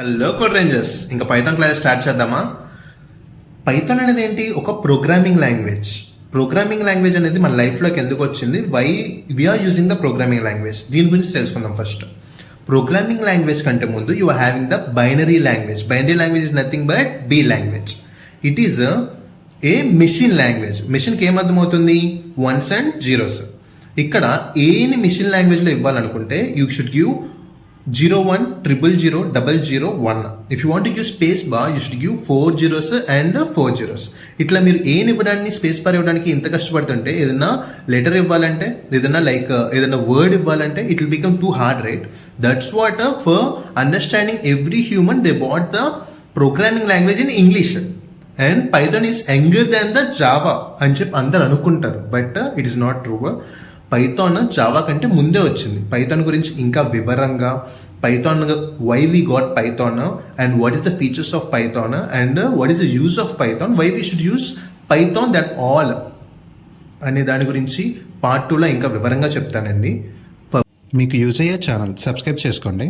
Hello code Rangers, ఇంకా Python class start చేద్దామా? Python అనేది ఏంటి? ఒక ప్రోగ్రామింగ్ లాంగ్వేజ్. ప్రోగ్రామింగ్ లాంగ్వేజ్ అనేది మన లైఫ్లోకి ఎందుకు వచ్చింది? Why we are using the programming language, దీని గురించి తెలుసుకుందాం. ఫస్ట్, ప్రోగ్రామింగ్ లాంగ్వేజ్ కంటే ముందు you are having the binary language. Binary language is nothing but B language. It is a machine language. మెషిన్కి ఏమర్థమవుతుంది? Ones and zeros. ఇక్కడ ఏని మెషిన్ లాంగ్వేజ్లో ఇవ్వాలనుకుంటే you should give 01, 000, 001. If you want to give space bar, you should give 4 zeros and 4 zeros. ఇట్లా మీరు ఏని ఇవ్వడానికి, space bar ఇవ్వడానికి ఇంత కష్టపడుతుంటే ఏదైనా లెటర్ ఇవ్వాలంటే, ఏదైనా ఏదైనా వర్డ్ ఇవ్వాలంటే it will become too hard, right? That's what for understanding every human they bought the programming language in English. And Python is younger than the Java అని చెప్పి అందరు అనుకుంటారు, but it is not true. Python Java కంటే ముందే వచ్చింది. Python గురించి ఇంకా వివరంగా, Python why we got Python and what is the features of Python and what is the use of Python, why we should use Python that all అనే దాని గురించి part 2లో ఇంకా వివరంగా చెప్తానండి. మీకు యూజ్ అయ్యే ఛానల్ సబ్స్క్రైబ్ చేసుకోండి.